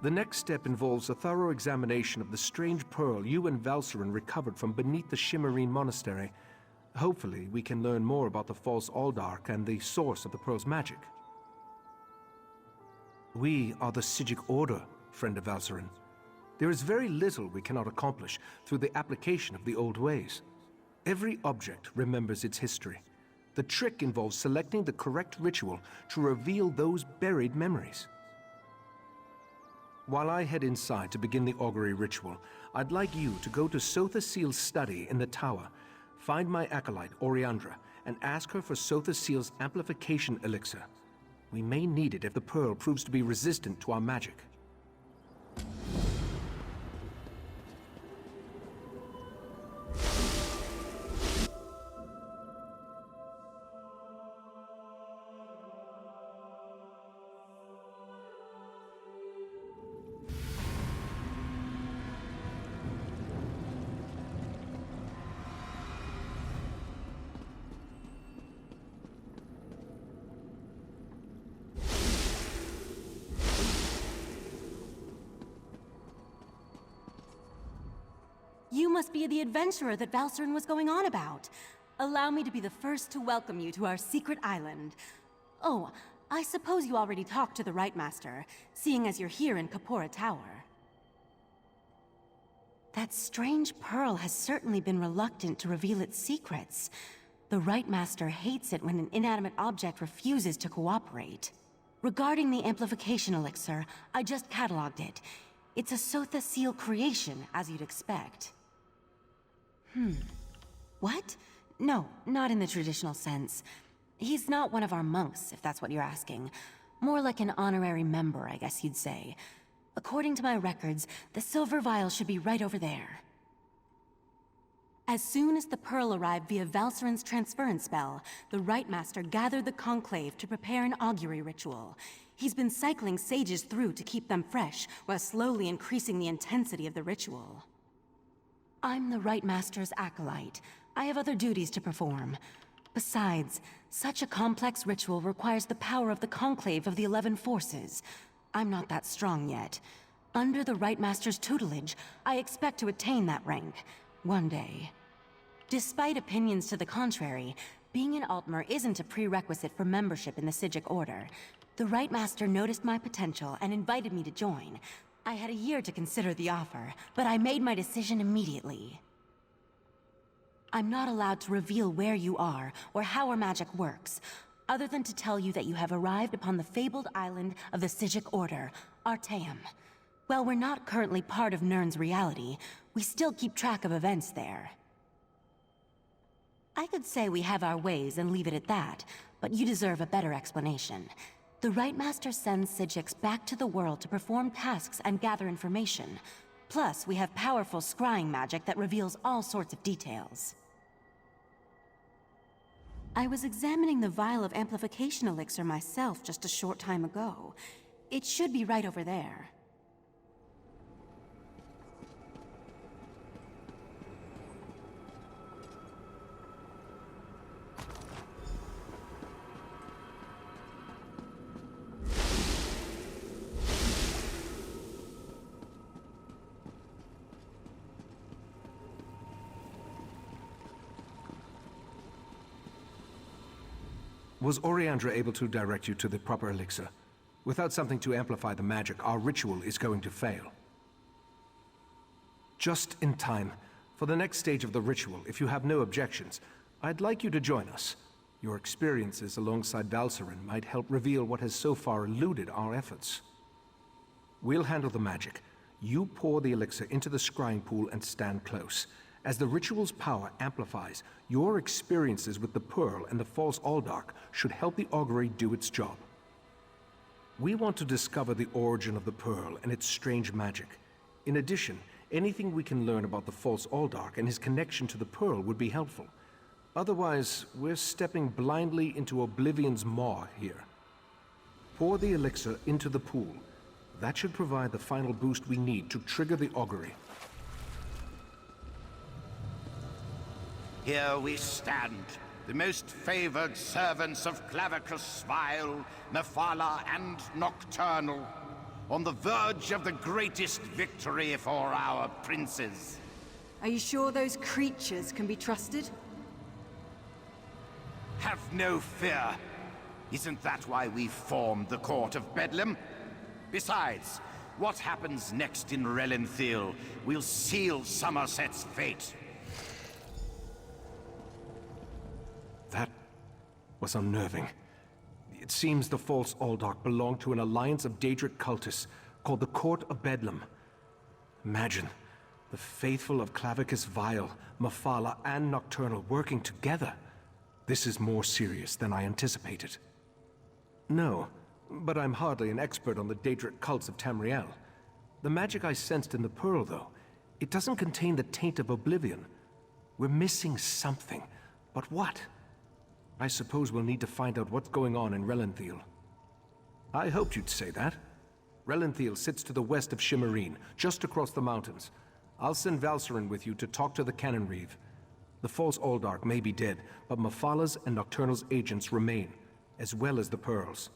The next step involves a thorough examination of the strange pearl you and Valcerin recovered from beneath the Shimmerine Monastery. Hopefully, we can learn more about the false Aldark and the source of the pearl's magic. We are the Psijic Order, friend of Valcerin. There is very little we cannot accomplish through the application of the old ways. Every object remembers its history. The trick involves selecting the correct ritual to reveal those buried memories. While I head inside to begin the augury ritual, I'd like you to go to Sotha Seal's study in the tower, find my acolyte, Oriandra, and ask her for Sotha Seal's amplification elixir. We may need it if the pearl proves to be resistant to our magic. You must be the adventurer that Valcerin was going on about. Allow me to be the first to welcome you to our secret island. Oh, I suppose you already talked to the Rite Master, seeing as you're here in Kapora Tower. That strange pearl has certainly been reluctant to reveal its secrets. The Rite Master hates it when an inanimate object refuses to cooperate. Regarding the amplification elixir, I just cataloged it. It's a Sotha Seal creation, as you'd expect. What? No, not in the traditional sense. He's not one of our monks, if that's what you're asking. More like an honorary member, I guess you'd say. According to my records, the silver vial should be right over there. As soon as the pearl arrived via Valcerin's transference spell, the Rite Master gathered the conclave to prepare an augury ritual. He's been cycling sages through to keep them fresh, while slowly increasing the intensity of the ritual. I'm the Rite Master's acolyte. I have other duties to perform. Besides, such a complex ritual requires the power of the conclave of the 11 forces. I'm not that strong yet. Under the Rite Master's tutelage, I expect to attain that rank. One day. Despite opinions to the contrary, being an Altmer isn't a prerequisite for membership in the Psijic Order. The Rite Master noticed my potential and invited me to join. I had a year to consider the offer, but I made my decision immediately. I'm not allowed to reveal where you are or how our magic works, other than to tell you that you have arrived upon the fabled island of the Psijic Order, Artaeum. While we're not currently part of Nirn's reality, we still keep track of events there. I could say we have our ways and leave it at that, but you deserve a better explanation. The Rite Master sends Psijics back to the world to perform tasks and gather information. Plus, we have powerful scrying magic that reveals all sorts of details. I was examining the vial of amplification elixir myself just a short time ago. It should be right over there. Was Oriandra able to direct you to the proper elixir? Without something to amplify the magic, our ritual is going to fail. Just in time. For the next stage of the ritual, if you have no objections, I'd like you to join us. Your experiences alongside Valcerin might help reveal what has so far eluded our efforts. We'll handle the magic. You pour the elixir into the scrying pool and stand close. As the ritual's power amplifies, your experiences with the Pearl and the false Aldark should help the augury do its job. We want to discover the origin of the Pearl and its strange magic. In addition, anything we can learn about the false Aldark and his connection to the Pearl would be helpful. Otherwise, we're stepping blindly into Oblivion's maw here. Pour the elixir into the pool. That should provide the final boost we need to trigger the augury. Here we stand, the most favored servants of Clavicus Vile, Nephila, and Nocturnal. on the verge of the greatest victory for our princes. Are you sure those creatures can be trusted? Have no fear. Isn't that why we formed the Court of Bedlam? Besides, what happens next in Relenthil will seal Somerset's fate. That was unnerving. It seems the false Aldark belonged to an alliance of Daedric cultists called the Court of Bedlam. Imagine, the faithful of Clavicus Vile, Mephala, and Nocturnal working together. This is more serious than I anticipated. No, but I'm hardly an expert on the Daedric cults of Tamriel. The magic I sensed in the pearl, though, it doesn't contain the taint of oblivion. We're missing something, but what? I suppose we'll need to find out what's going on in Relenthil. I hoped you'd say that. Relenthil sits to the west of Shimmerine, just across the mountains. I'll send Valcerin with you to talk to the Cannon Reeve. The false Aldark may be dead, but Mephala's and Nocturnal's agents remain, as well as the pearls.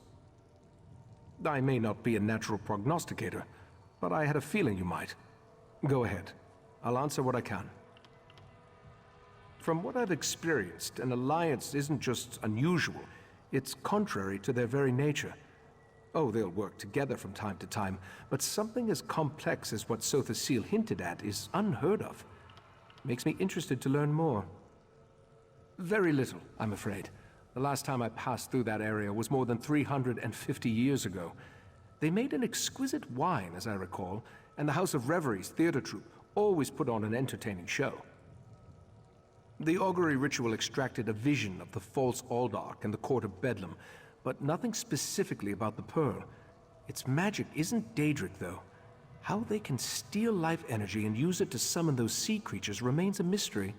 I may not be a natural prognosticator, but I had a feeling you might. Go ahead. I'll answer what I can. From what I've experienced, an alliance isn't just unusual, it's contrary to their very nature. Oh, they'll work together from time to time, but something as complex as what Sotha Seal hinted at is unheard of. Makes me interested to learn more. Very little, I'm afraid. The last time I passed through that area was more than 350 years ago. They made an exquisite wine, as I recall, and the House of Reveries theater troupe always put on an entertaining show. The augury ritual extracted a vision of the false Aldark and the Court of Bedlam, but nothing specifically about the pearl. Its magic isn't Daedric, though. How they can steal life energy and use it to summon those sea creatures remains a mystery.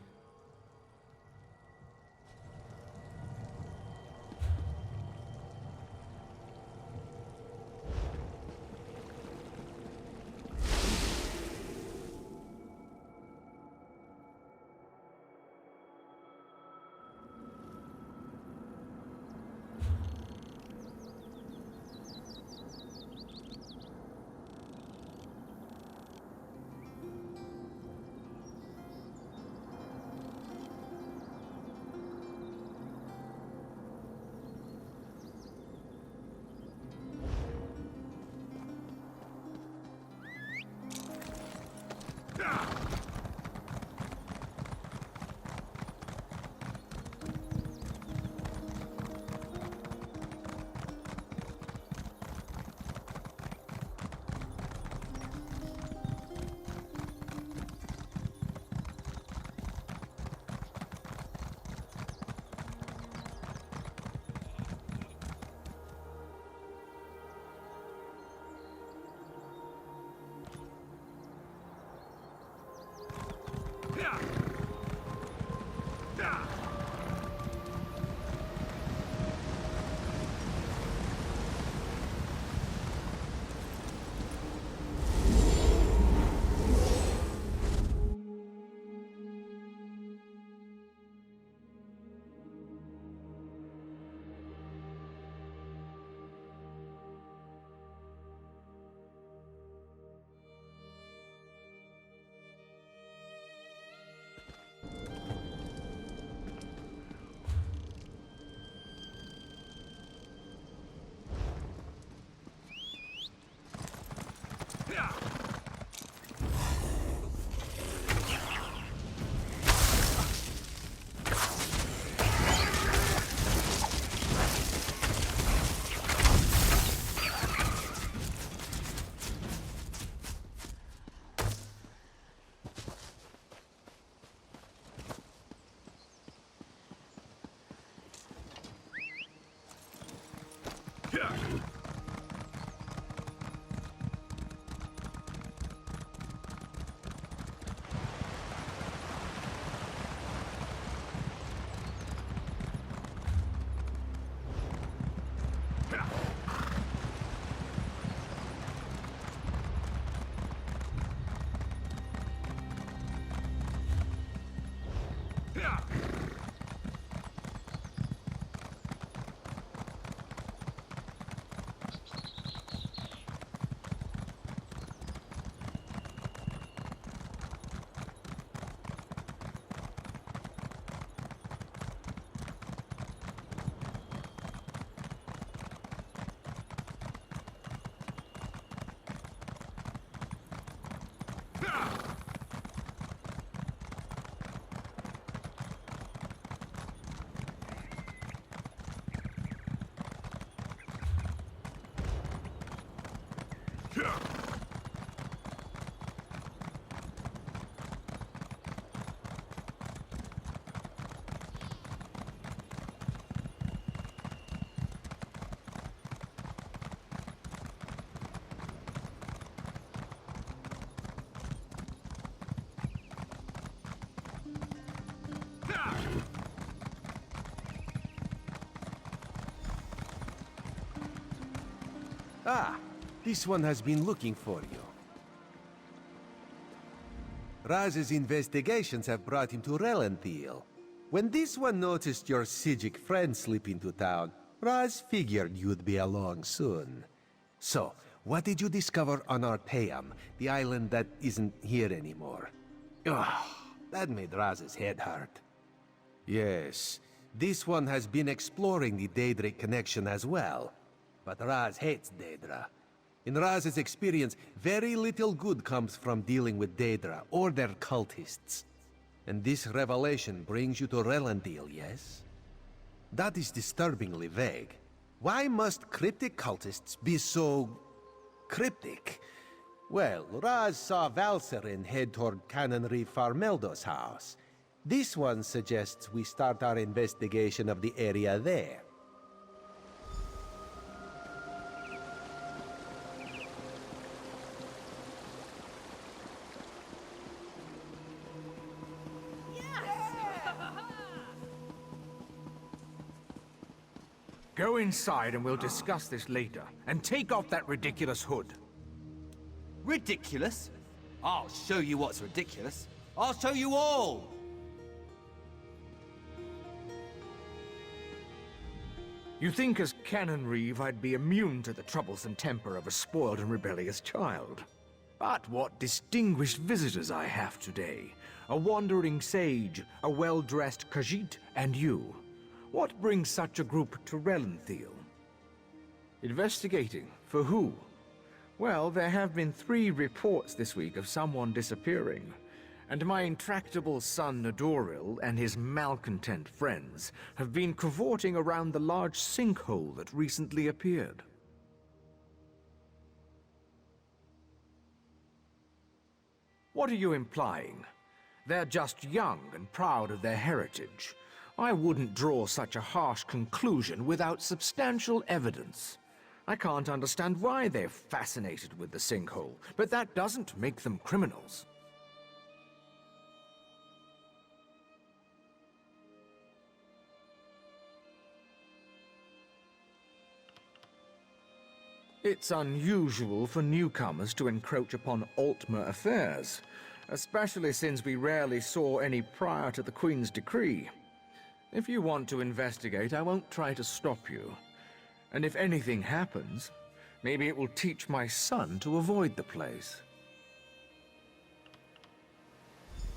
Ah, this one has been looking for you. Raz's investigations have brought him to Relenthiel. When this one noticed your Sijic friend slip into town, Raz figured you'd be along soon. So, what did you discover on Arteum, the island that isn't here anymore? Ugh, that made Raz's head hurt. Yes, this one has been exploring the Daedric connection as well. But Raz hates Daedra. In Raz's experience, very little good comes from dealing with Daedra or their cultists. And this revelation brings you to Relenthiel, yes? That is disturbingly vague. Why must cryptic cultists be so... cryptic? Well, Raz saw Valserin head toward Canonry Farmeldo's house. This one suggests we start our investigation of the area there. Go inside and we'll discuss this later. And take off that ridiculous hood. Ridiculous? I'll show you what's ridiculous. I'll show you all! You think as Canon Reeve I'd be immune to the troublesome temper of a spoiled and rebellious child. But what distinguished visitors I have today. A wandering sage, a well-dressed Khajiit, and you. What brings such a group to Relenthiel? Investigating. For who? Well, there have been 3 reports this week of someone disappearing. And my intractable son Nadoril and his malcontent friends have been cavorting around the large sinkhole that recently appeared. What are you implying? They're just young and proud of their heritage. I wouldn't draw such a harsh conclusion without substantial evidence. I can't understand why they're fascinated with the sinkhole, but that doesn't make them criminals. It's unusual for newcomers to encroach upon Altmer affairs, especially since we rarely saw any prior to the Queen's decree. If you want to investigate, I won't try to stop you. And if anything happens, maybe it will teach my son to avoid the place.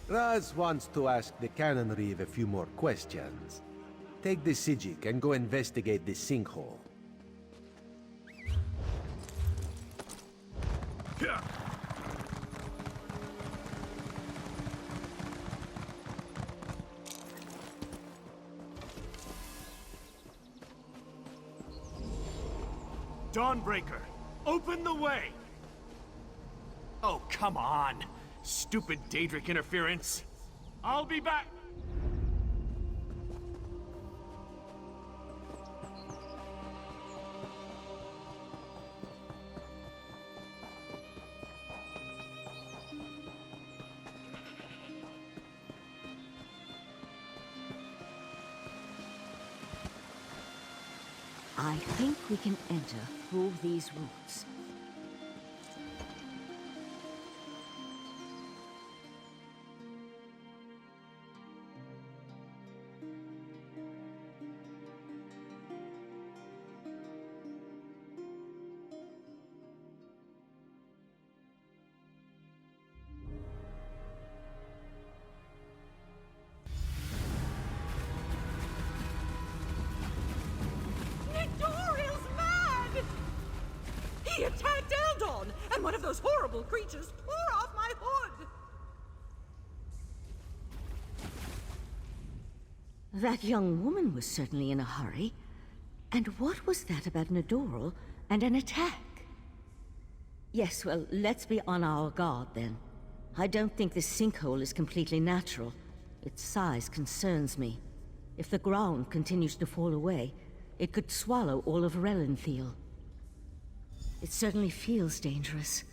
Raz wants to ask the Canon Reeve a few more questions. Take the Sijic and go investigate this sinkhole. Dawnbreaker, open the way! Oh, come on! Stupid Daedric interference! I'll be back! I think we can enter through these roots. He attacked Eldon, and one of those horrible creatures tore off my hood! That young woman was certainly in a hurry. And what was that about an Adoral and an attack? Yes, well, let's be on our guard then. I don't think this sinkhole is completely natural. Its size concerns me. If the ground continues to fall away, it could swallow all of Relenthiel. It certainly feels dangerous.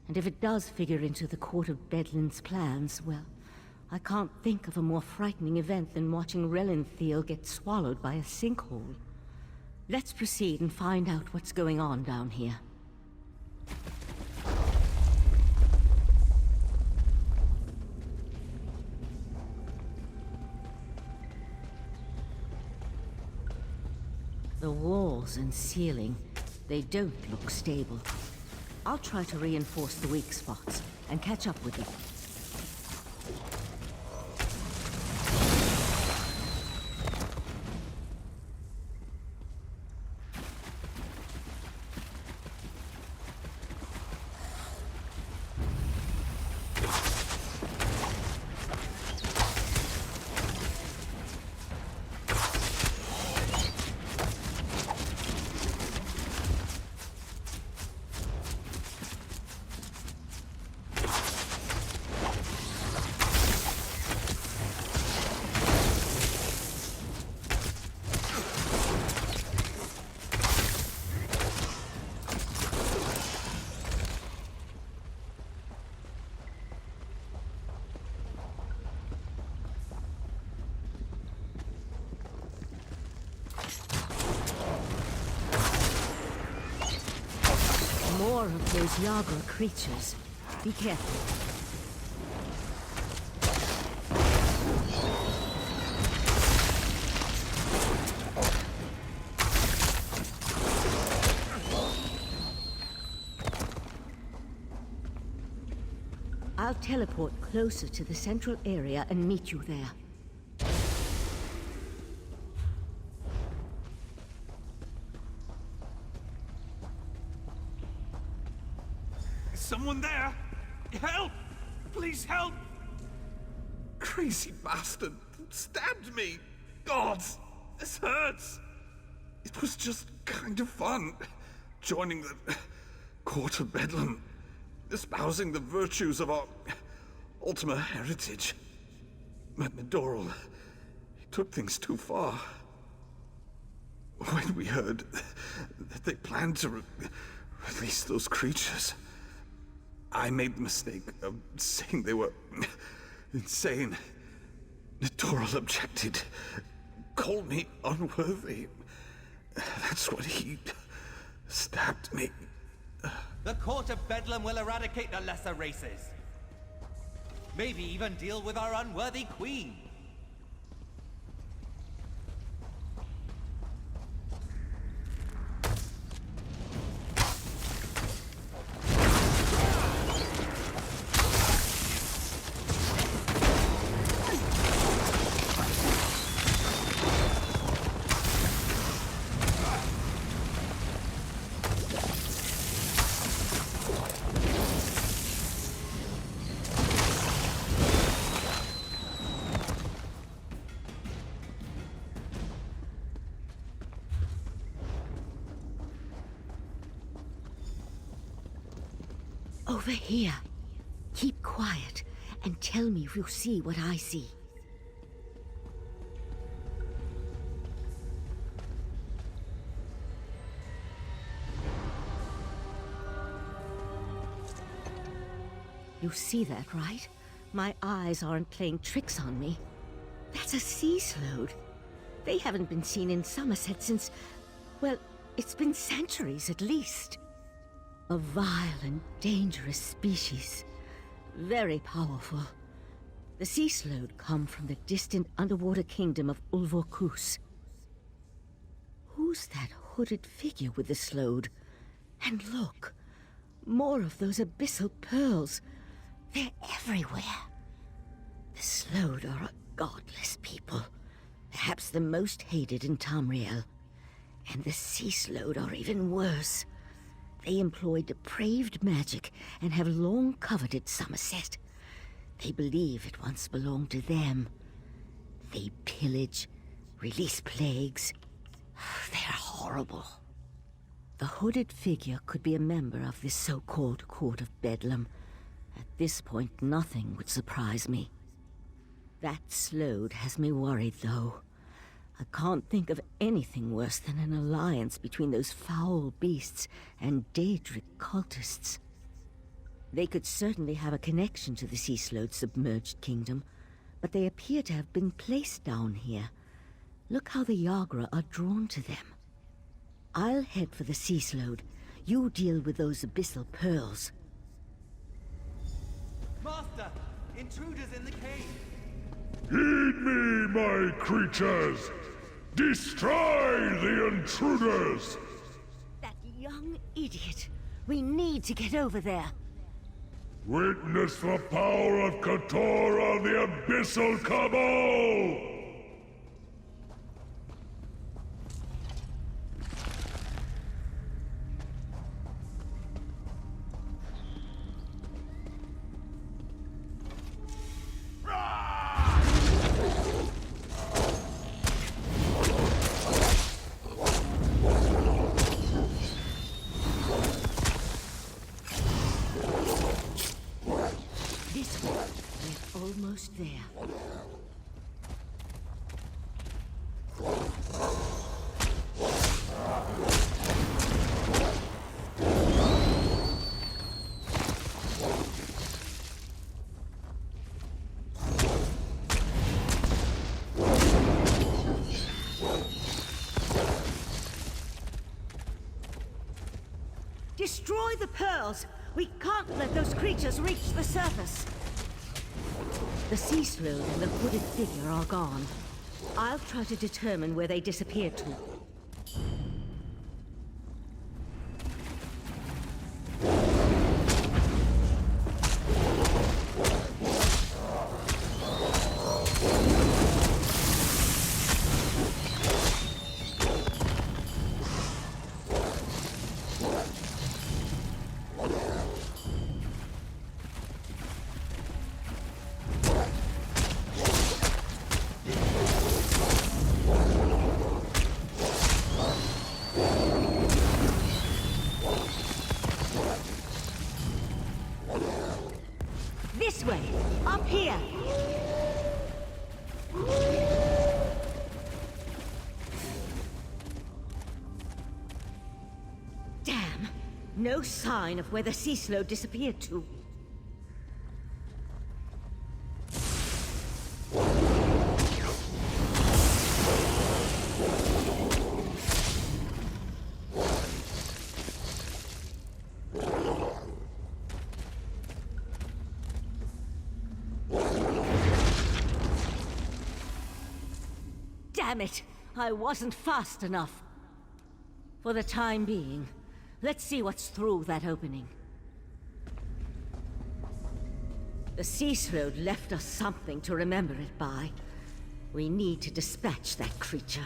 And if it does figure into the Court of Bedlin's plans, well, I can't think of a more frightening event than watching Relenthiel get swallowed by a sinkhole. Let's proceed and find out what's going on down here. The walls and ceiling, they don't look stable. I'll try to reinforce the weak spots and catch up with you. More of those Yagra creatures. Be careful. I'll teleport closer to the central area and meet you there. Someone there? Help! Please help! Crazy bastard stabbed me! God, this hurts! It was just kind of fun, joining the Court of Bedlam, espousing the virtues of our Ultima heritage. But Nadoral, he took things too far. When we heard that they planned to release those creatures, I made the mistake of saying they were insane. Nadoral objected, called me unworthy. That's what he stabbed me. The Court of Bedlam will eradicate the lesser races. Maybe even deal with our unworthy queen. Over here. Keep quiet and tell me if you see what I see. You see that, right? My eyes aren't playing tricks on me. That's a sea slode. They haven't been seen in Somerset since, well, it's been centuries at least. A vile and dangerous species. Very powerful. The sea slode come from the distant underwater kingdom of Ulvorkus. Who's that hooded figure with the slode? And look, more of those abyssal pearls. They're everywhere. The slode are a godless people. Perhaps the most hated in Tamriel. And the sea slode are even worse. They employ depraved magic and have long coveted Somerset. They believe it once belonged to them. They pillage, release plagues. They're horrible. The hooded figure could be a member of this so-called Court of Bedlam. At this point, nothing would surprise me. That Slode has me worried, though. I can't think of anything worse than an alliance between those foul beasts and Daedric cultists. They could certainly have a connection to the Sea Slode's submerged kingdom, but they appear to have been placed down here. Look how the Yagra are drawn to them. I'll head for the Sea Slode. You deal with those abyssal pearls. Master! Intruders in the cave! Heed me, my creatures! Destroy the intruders! That young idiot! We need to get over there. Witness the power of Katora, the Abyssal Cabal! This way. We're almost there. Destroy the pearls! We can't let those creatures reach the surface! The Sea Slode and the hooded figure are gone. I'll try to determine where they disappeared to. This way! Up here! Damn! No sign of where the Sea Slode disappeared to. Damn it! I wasn't fast enough. For the time being, let's see what's through that opening. The Sea Slode left us something to remember it by. We need to dispatch that creature.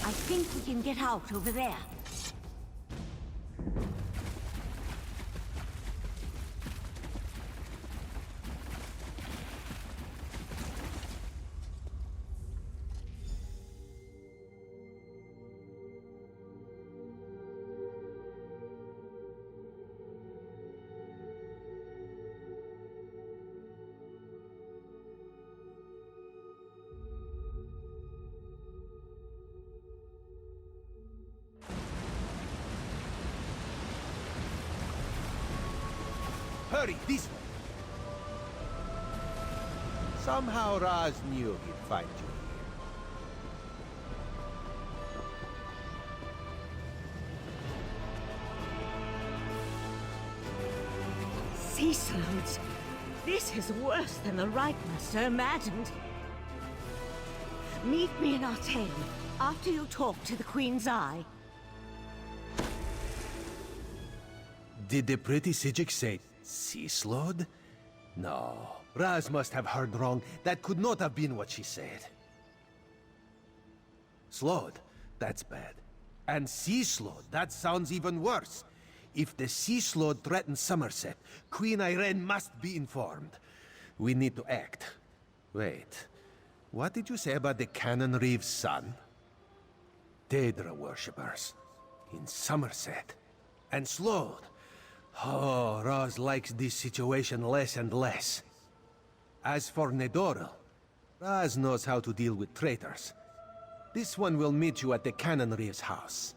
I think we can get out over there. Hurry, this way! Somehow Raz knew he'd find you Sea sleuths. This is worse than the Right Master imagined. Meet me in Artaeum after you talk to the Queen's Eye. Did the pretty Sijik say sea slode? No. Raz must have heard wrong. That could not have been what she said. Slode? That's bad. And sea slode? That sounds even worse. If the sea slode threatens Somerset, Queen Irene must be informed. We need to act. Wait. What did you say about the Cannon Reeve's son? Daedra worshippers. In Somerset. And Slode. Oh, Raz likes this situation less and less. As for Nedoril, Raz knows how to deal with traitors. This one will meet you at the Cannon Reeve's house.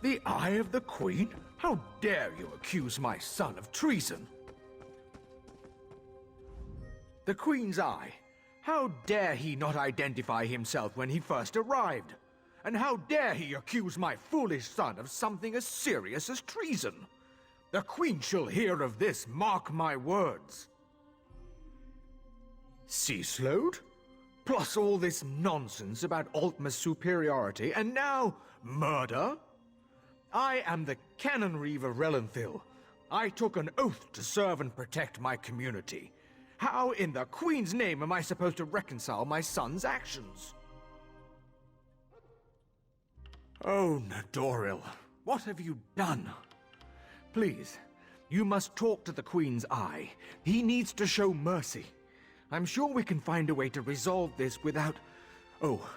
The Eye of the Queen? How dare you accuse my son of treason? The Queen's Eye? How dare he not identify himself when he first arrived? And how dare he accuse my foolish son of something as serious as treason? The Queen shall hear of this, mark my words. Sea slode? Plus all this nonsense about Altma's superiority, and now murder? I am the Cannon Reeve of Relenthil. I took an oath to serve and protect my community. How in the Queen's name am I supposed to reconcile my son's actions? Oh, Nedoril, what have you done? Please, you must talk to the Queen's Eye. He needs to show mercy. I'm sure we can find a way to resolve this without... Oh,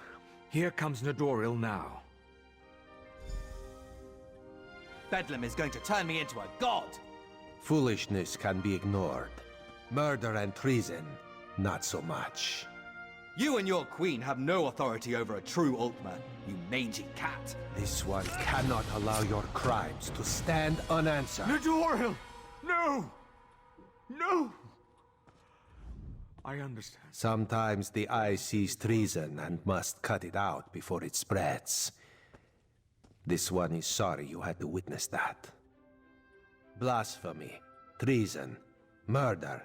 here comes Nedoril now. Bedlam is going to turn me into a god! Foolishness can be ignored. Murder and treason, not so much. You and your queen have no authority over a true Altma, you mangy cat. This one cannot allow your crimes to stand unanswered. Nedoril! No! No! I understand. Sometimes the eye sees treason and must cut it out before it spreads. This one is sorry you had to witness that. Blasphemy, treason, murder.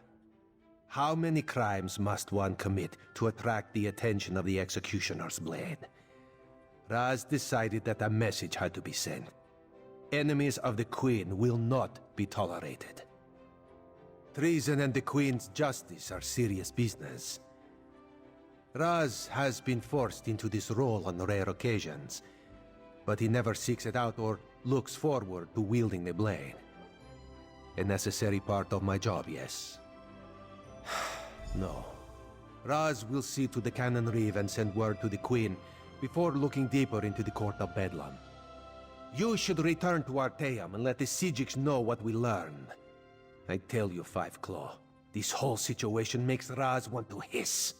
How many crimes must one commit to attract the attention of the executioner's blade? Raz decided that a message had to be sent. Enemies of the Queen will not be tolerated. Treason and the Queen's justice are serious business. Raz has been forced into this role on rare occasions, but he never seeks it out or looks forward to wielding the blade. A necessary part of my job, yes. No. Raz will see to the Cannon Reeve and send word to the Queen before looking deeper into the Court of Bedlam. You should return to Artaeum and let the Sijiks know what we learned. I tell you, Five Claw, this whole situation makes Raz want to hiss.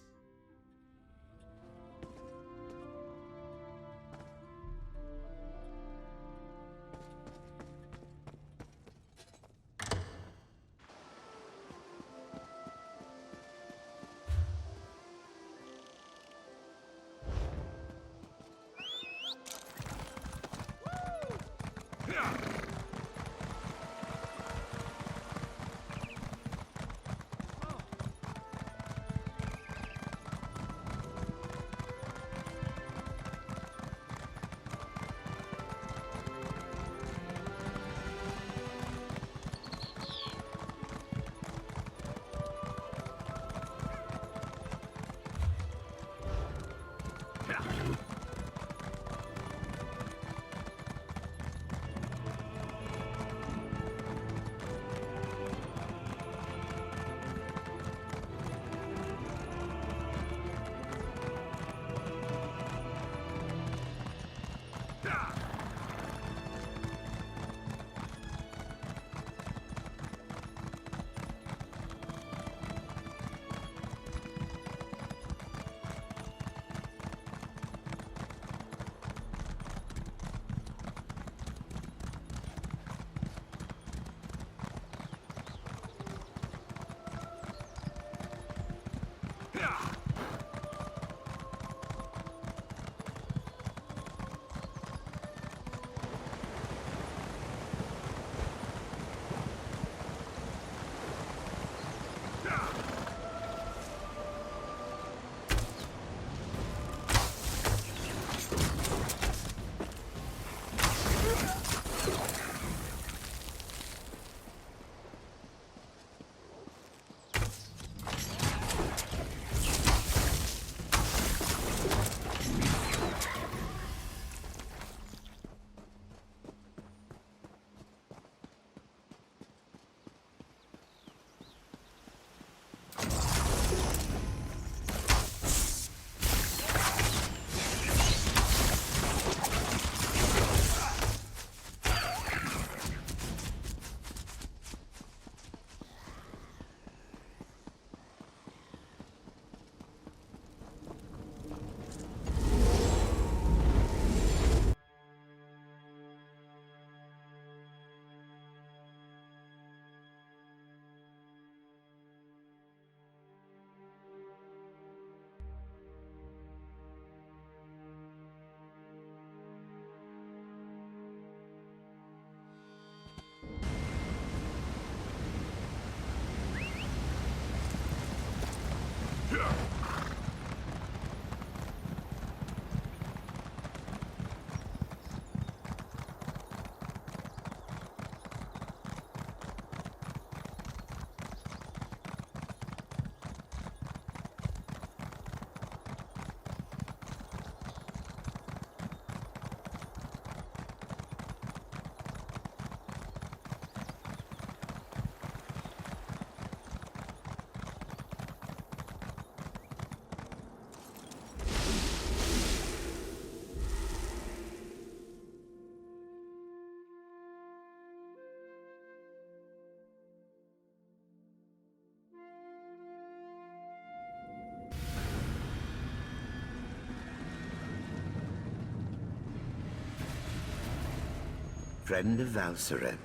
Friend of Valseren,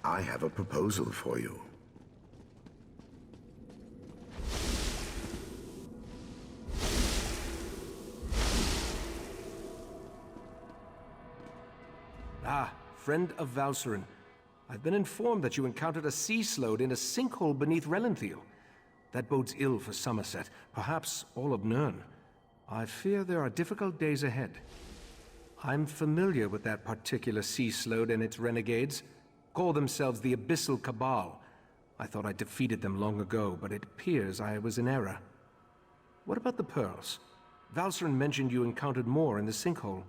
I have a proposal for you. Ah, friend of Valseren. I've been informed that you encountered a sea slode in a sinkhole beneath Relenthiel. That bodes ill for Somerset, perhaps all of Nirn. I fear there are difficult days ahead. I'm familiar with that particular sea slode and its renegades. Call themselves the Abyssal Cabal. I thought I defeated them long ago, but it appears I was in error. What about the pearls? Valseren mentioned you encountered more in the sinkhole.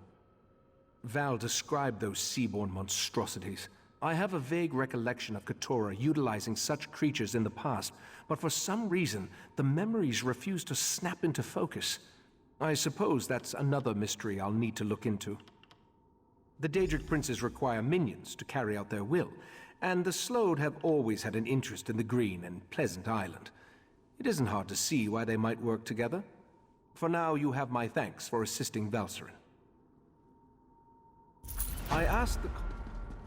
Val described those seaborne monstrosities. I have a vague recollection of Keturah utilizing such creatures in the past, but for some reason, the memories refuse to snap into focus. I suppose that's another mystery I'll need to look into. The Daedric princes require minions to carry out their will, and the Slode have always had an interest in the green and pleasant island. It isn't hard to see why they might work together. For now, you have my thanks for assisting Valseren. I asked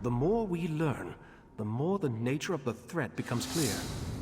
the more we learn, the more the nature of the threat becomes clear.